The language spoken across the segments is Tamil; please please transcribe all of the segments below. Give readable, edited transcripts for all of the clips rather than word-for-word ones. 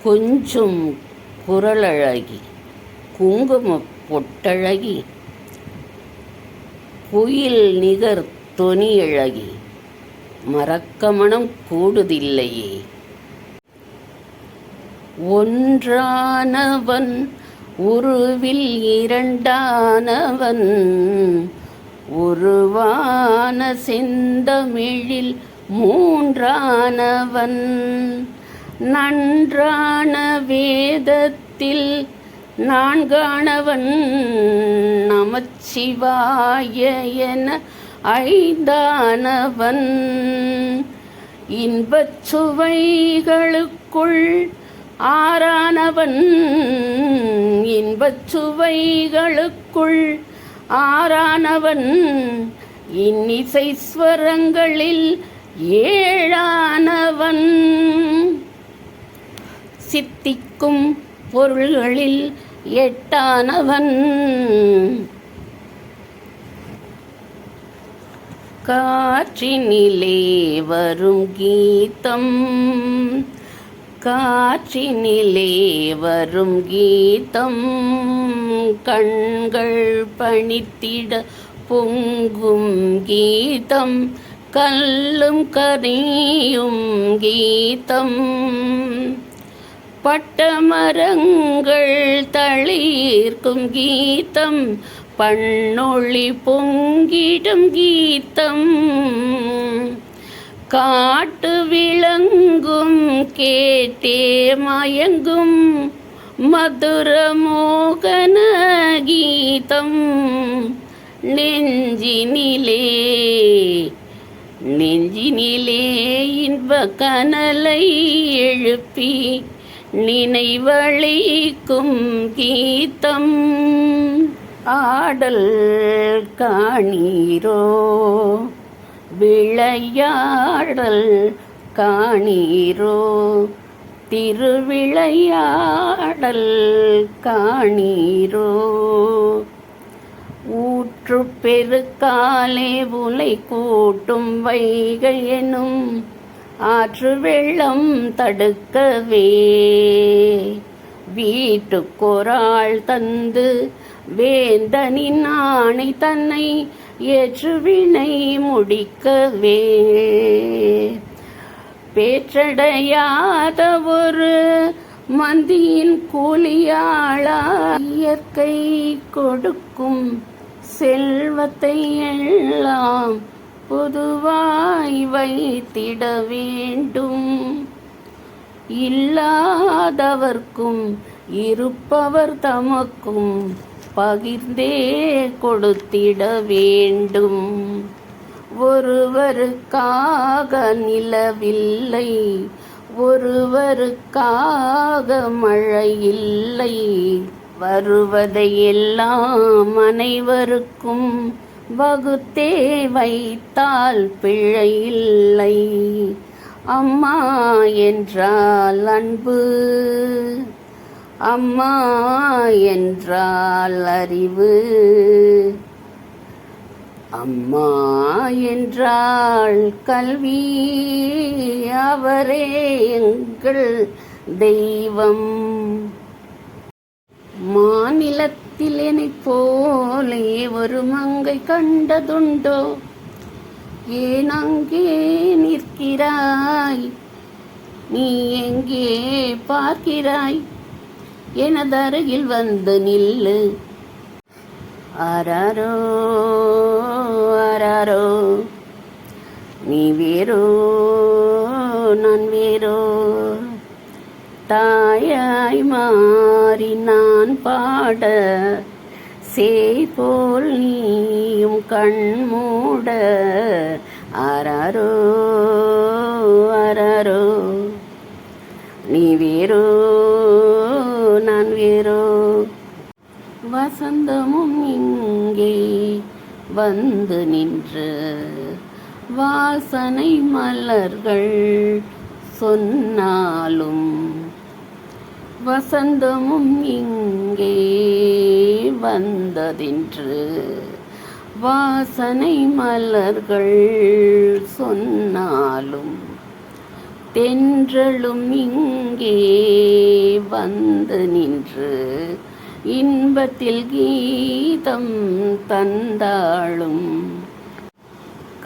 கொஞ்சும் குரலழகி குங்குமப் பொட்டழகி குயில் நிகர் தொனியழகி மறக்க மனம் கூடுதில்லையே. ஒன்றானவன் உருவில் இரண்டானவன் உருவான செந்தமிழில் மூன்றானவன் நன்றான வேதத்தில் நான்கானவன் நமச்சிவாய என ஐந்தானவன் இன்பச் சுவைகளுக்குள் ஆறானவன் இன்பச் சுவைகளுக்குள் ஆறானவன் இன்னிசை ஸ்வரங்களில் ஏழானவன் சித்திக்கும் பொருள்களில் எட்டானவன் காற்றினிலே வரும் கீதம் காற்றினிலே வரும் கீதம் கண்கள் பணித்திட பொங்கும் கீதம் கல்லும் கனியும் கீதம் பட்டமரங்கள் தளிர்க்கும் கீதம் பண்ணொளி பொங்கிடும் கீதம் காட்டு விளங்கும் கேட்டே மயங்கும் மதுர மோகன கீதம் நெஞ்சினிலே நெஞ்சினிலே இன்ப கனலை எழுப்பி நினைவளிக்கும் கீதம் ஆடல் காணீரோ விளையாடல் காணீரோ திருவிளையாடல் காணீரோ ஊற்று பெருக்காலே உலை கூட்டும் வைகை எனும் ஆற்று வெள்ளம் தடுக்கவே வீட்டுக்கொராள் தந்து வேந்தனின் ஆணை தன்னை ஏற்றுவினை முடிக்கவே பேற்றடையாத ஒரு மந்தியின் கூலியாளா இயற்கை கொடுக்கும் செல்வத்தை எல்லாம் பொதுவாய் வைத்திட வேண்டும் இல்லாதவர்க்கும் இருப்பவர் தமக்கும் பகிர்ந்தே கொடுத்திட வேண்டும் ஒருவருக்காக நிலவில்லை ஒருவருக்காக மழை இல்லை வருவதையெல்லாம் அனைவருக்கும் வகுத்தே வைத்தால் பிழை இல்லை அம்மா என்றால் அன்பு அம்மா என்றால் அறிவு அம்மா என்றால் கல்வி அவரே எங்கள் தெய்வம் மாநிலத்தில் என்னைப் போலே ஒரு மங்கை கண்டதுண்டோ ஏன் அங்கே நிற்கிறாய் நீ எங்கே பார்க்கிறாய் எனது அருகில் வந்து நில்லு ஆராரோ ஆராரோ நீ வேறோ நான் வேறோ தாயாய் மாறி நான் பாட சேய்போல் நீயும் கண் மூட ஆராரோ ஆராரோ நீ வேறோ நான் வேறோ வசந்தமும் இங்கே வந்து நின்று வாசனை மலர்கள் சொன்னாலும் வசந்தமும் இங்கே வந்ததென்று வாசனை மலர்கள் சொன்னாலும் தென்றலும் இங்கே வந்து நின்று இன்பத்தில் கீதம் தந்தாளும்.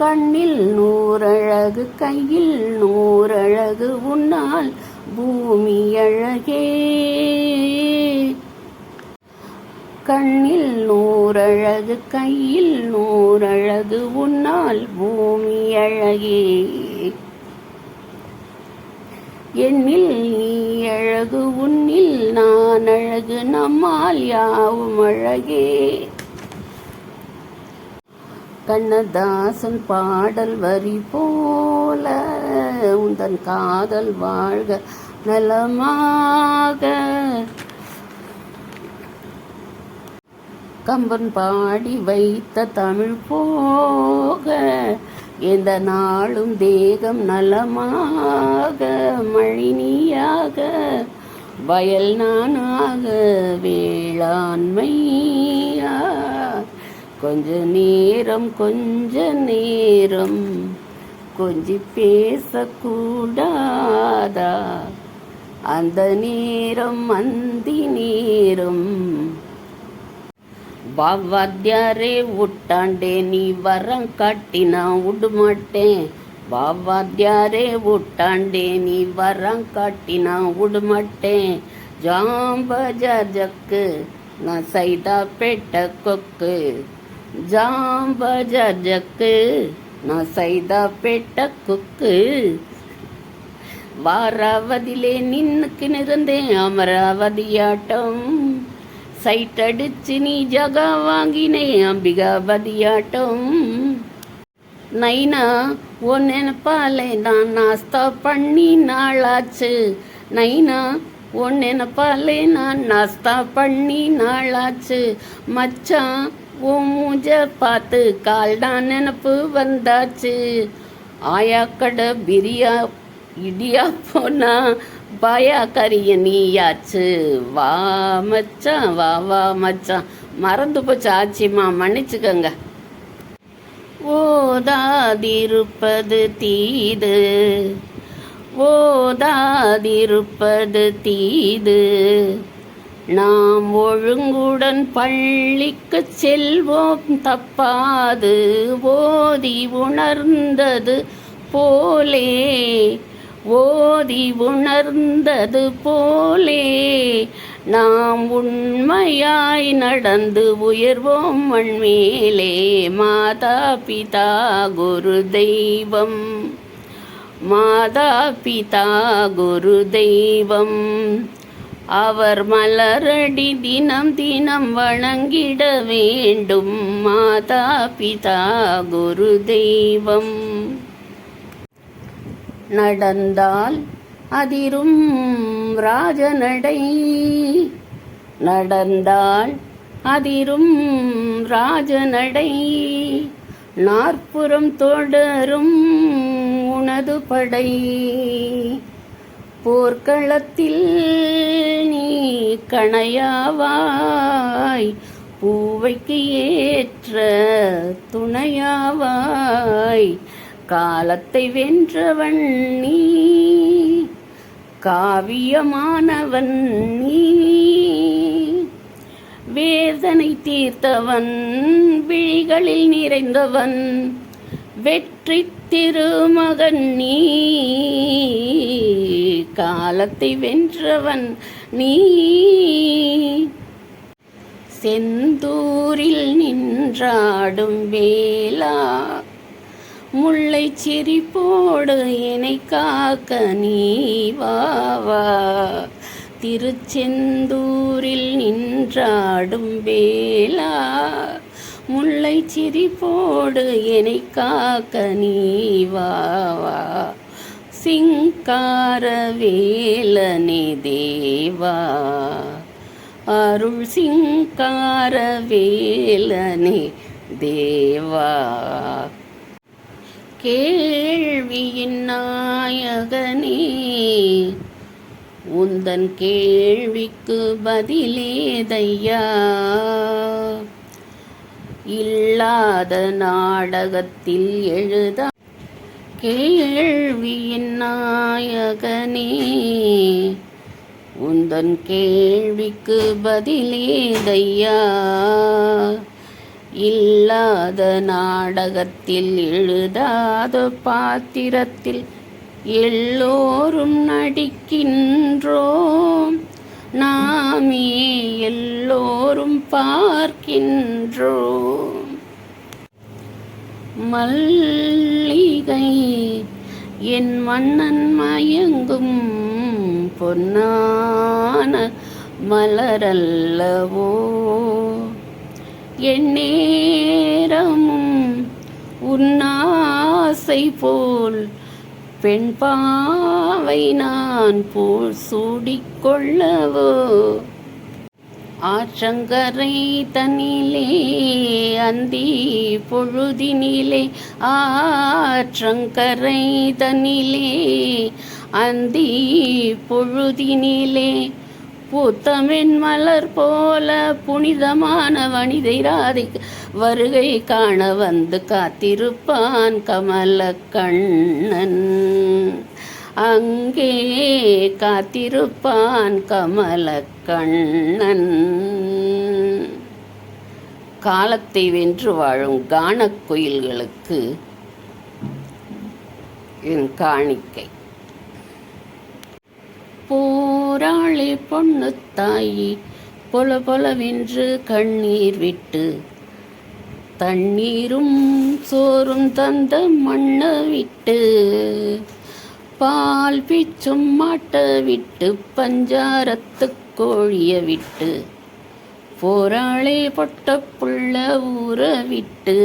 கண்ணில் நூறழகு கையில் நூறழகு உன்னால் பூமி அழகே. கண்ணில் நூறழகு கையில் நூறழகு உன்னால் பூமி அழகே. என்னில் நீ அழகு உன்னில் நான் அழகு நம்மால் யாவும் அழகே. கண்ணதாசன் பாடல் வரி போல உந்தன் காதல் வாழ்க நலமாக. கம்பன் பாடி வைத்த தமிழ் போக எந்த நாளும் தேகம் நலமாக. மழினியாக வயல் நானாக வேளாண்மையா. கொஞ்ச நேரம் கொஞ்சி பேசக்கூடாதா? அந்த நேரம் அந்தி நேரம். வாத்தியாரே விட்டாண்டே நீ வரம் காட்டினா விடமாட்டேன். வாத்தியாரே விட்டாண்டே நீ வரம் காட்டினா விடமாட்டேன். ஜாம்பஜார் ஜக்கு நான் சைதா பெட்ட கொக்கு. ஜாம்பஜார் ஜக்கு நான் சைதா பெட்ட கொக்கு. வாராவதிலே நின்னுக்கு நிறந்தேன் அமராவதியாட்டம். சைட் அடிச்சு நீ ஜகா வாங்கினே அம்பிகாபதியாட்டம். நைனா உன் நினைப்பாலே நான் நாஸ்தா பண்ணி நாளாச்சு. நைனா உன் நினைப்பாலே நான் நாஸ்தா பண்ணி நாளாச்சு. மச்சான் உன் மூஞ்ச பார்த்து கால்டான் நினப்பு வந்தாச்சு. ஆயா கடை பிரியா இடியா போனா பாயா கரிய நீயாச்சு. வா மச்சான் வா மச்சான். மறந்து போச்சு ஆச்சிம்மா, மன்னிச்சுக்கங்க. ஓதாதிருப்பது தீது ஓதாதிருப்பது தீது. நாம் ஒழுங்குடன் பள்ளிக்கு செல்வோம் தப்பாது. ஓதி உணர்ந்தது போலே ஓதி உணர்ந்தது போலே நாம் உண்மையாய் நடந்து உயர்வோம் மண்மேலே. மாதா பிதா குரு தெய்வம். மாதா பிதா குரு தெய்வம். அவர் மலரடி தினம் தினம் வணங்கிட வேண்டும். மாதா பிதா குரு தெய்வம். நடந்தால் அதிரும் ராஜநடை. நடந்தால் அதிரும் ராஜநடை. நாற்புறம் தொடரும் உனது படை. போர்க்களத்தில் நீ கணையாவாய். பூவைக்கு ஏற்ற துணையாவாய். காலத்தை வென்றவன் நீ. காவியமானவன் நீ. வேதனை தீர்த்தவன் விழிகளில் நிறைந்தவன். வெற்றி திருமகன் நீ. காலத்தை வென்றவன் நீ. செந்தூரில் நின்றாடும் வேலா. முல்லை சிரிப்போடு என்னை காக்க நீ வா வா. திருச்செந்தூரில் நின்றாடும் வேலா. முல்லை சிரிப்போடு என்னை காக்க நீ வா வா. சிங்கார வேலனே தேவா. அருள் சிங்கார வேலனே தேவா. கேள்வியின் நாயகனே உந்தன் கேள்விக்கு பதிலேதையா. இல்லாத நாடகத்தில் எழுத. கேள்வியின் நாயகனே உந்தன் கேள்விக்கு பதிலேதையா? இல்லாத நாடகத்தில் எழுதாத பாத்திரத்தில் எல்லோரும் நடிக்கின்றோம். நாமே எல்லோரும் பார்க்கின்றோம். மல்லிகை என் மன்னன் மயங்கும் பொன்னான மலரல்லவோ. எந்நேரமும் உன்னாசை போல் பெண் பாவை நான் போல் சூடிக்கொள்ளவோ. ஆற்றங்கரை தனிலே அந்தி பொழுதினிலே, ஆற்றங்கரை தனிலே அந்தி பொழுதினிலே, பூத்தமென் மலர் போல புனிதமான வனிதை ராதைக்கு வருகை காண வந்து காத்திருப்பான் கமல கண்ணன். அங்கே காத்திருப்பான் கமல கண்ணன். காலத்தை வென்று வாழும் கானக் குயில்களுக்கு என் காணிக்கை. போராளி பொண்ணு தாயி பொல பொலவென்று கண்ணீர் விட்டு, தண்ணீரும் சோறும் தந்த மண்ண விட்டு, பால் பிச்சும் மாட்ட விட்டு, பஞ்சாரத்து கோழிய விட்டு, போராளே பொட்ட புள்ள ஊற விட்டு,